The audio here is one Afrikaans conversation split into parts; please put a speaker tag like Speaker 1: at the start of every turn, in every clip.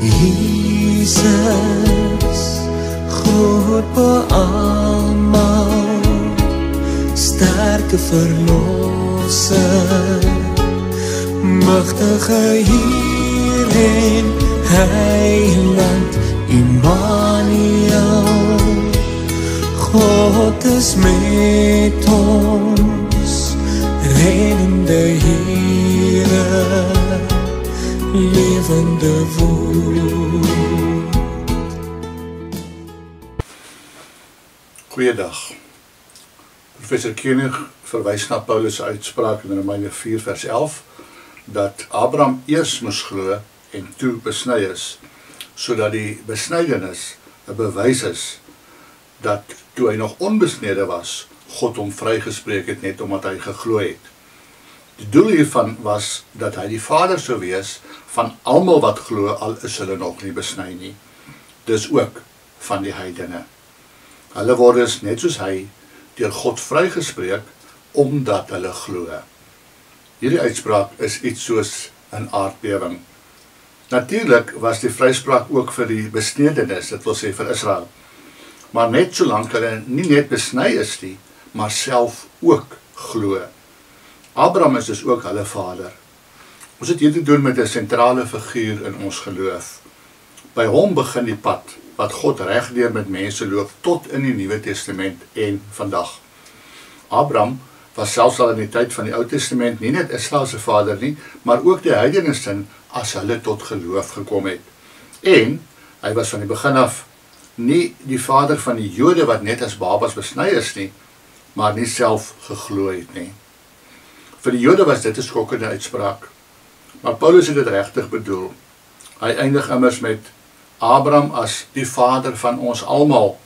Speaker 1: Jesus, groot beamal, sterke verlosser, magtige Heer en Heiland, Immanuel, God is met ons, reddende Heere, levende woord.
Speaker 2: Goeiedag. Professor Koenig verwys na Paulus' uitspraak in Romeine 4 vers 11, dat Abraham eers moes glo en toe besny is, sodat die besnydenis 'n bewys is dat toe hy nog onbesnede was, God hom vrygespreek het net omdat hy geglo het. Die doel hiervan was dat hy die vader sou wees van almal wat glo, al is hulle nog nie besny nie. Dis ook van die heidene. Hulle word dus net soos hy deur God vrygespreek omdat hulle glo. Hierdie uitspraak is iets soos 'n aardbewing. Natuurlik was die vryspraak ook vir die besnedenis, dit wil sê vir Israel. Maar net solank hulle nie net besny is nie, maar self ook glo. Abraham is dus ook hulle vader. Ons het hier te doen met 'n sentrale figuur in ons geloof. By hom begin die pad wat God regdeur met mense loop tot in die Nuwe Testament en vandag. Abraham was selfs al in die tyd van die Ou Testament nie net Israel se vader nie, maar ook die heidenes as hulle tot geloof gekom het. En hy was van die begin af nie die vader van die Jode wat net as babas besny is nie, maar nie self geglo het nie. Vir die Jode was dit 'n skokkende uitspraak. Maar Paulus het dit regtig bedoel. Hy eindig immers met Abraham as die vader van ons almal.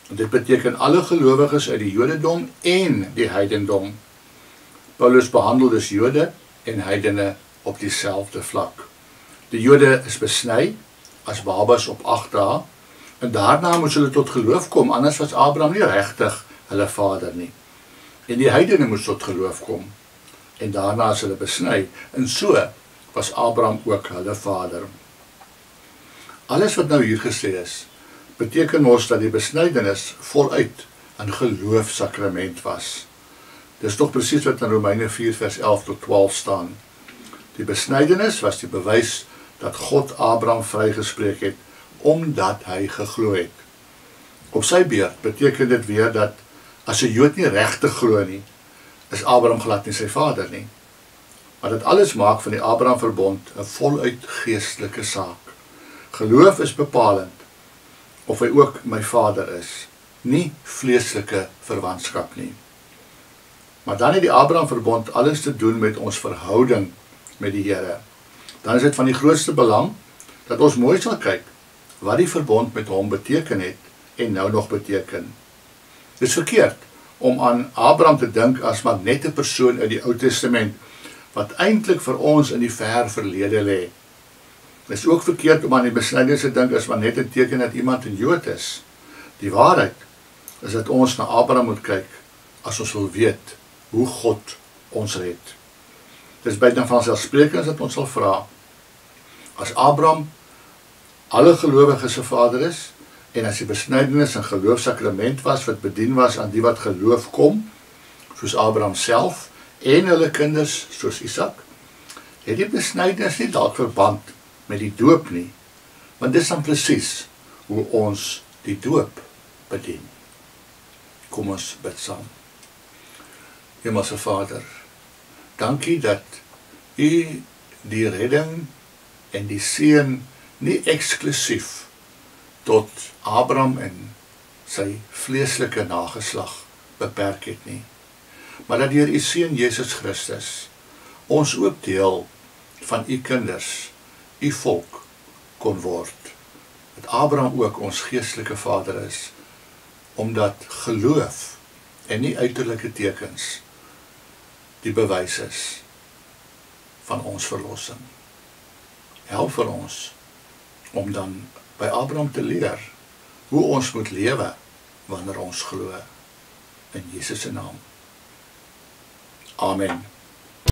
Speaker 2: Dit beteken alle gelowiges uit die Jodendom en die heidendom. Paulus behandel dus Jode en heidene op dieselfde vlak. Die Jode is besny as babas op 8 dae, en daarna moes hulle tot geloof kom, anders was Abraham nie regtig hulle vader nie. En die heidene moes tot geloof kom, en daarna is hulle besny, en so was Abraham ook hulle vader. Alles wat nou hier gesê is, beteken ons dat die besnydenis voluit 'n geloofsakrament was. Dis tog presies wat in Romeine 4 vers 11 tot 12 staan. Die besnydenis was die bewys dat God Abraham vrygespreek het, omdat hy geglo het. Op sy beurt beteken dit weer dat as 'n Jood nie regtig glo nie, is Abraham glad nie sy vader nie. Maar dit alles maak van die Abraham verbond 'n voluit geestelike saak. Geloof is bepalend of hy ook my vader is, nie vleeslike verwantskap nie. Maar dan het die Abraham verbond alles te doen met ons verhouding met die Here. Dan is dit van die grootste belang dat ons mooi sal kyk wat die verbond met hom beteken het en nou nog beteken. Dit is verkeerd om aan Abraham te dink as maar net 'n persoon uit die Ou Testament wat eintlik vir ons in die ver verlede lê. Dit is ook verkeerd om aan die besnydenis te dink as maar net 'n teken dat iemand 'n Jood is. Die waarheid is dat ons na Abraham moet kyk as ons wil weet hoe God ons red. Dit is buiten van selfsprekend dat ons sal vra, as Abraham alle gelowiges se vader is, en as die besnydenis 'n geloofsakrament was wat bedien was aan die wat geloof kom, soos Abraham self, en hulle kinders soos Isak, het die besnydenis nie dalk verband met die doop nie, want dit is dan presies hoe ons die doop bedien. Kom ons bid saam. Hemelse Vader, dankie dat U die redding en die seën nie eksklusief tot Abraham en sy vleeslike nageslag beperk het nie, maar dat deur U seun Jesus Christus ons ook deel van U kinders, U volk kon word. Dat Abraham ook ons geestelike vader is, omdat geloof en nie uiterlike tekens die bewys is van ons verlossing. Help vir ons om dan by Abraham te leer hoe ons moet lewe wanneer ons glo. In Jesus se naam. Amen.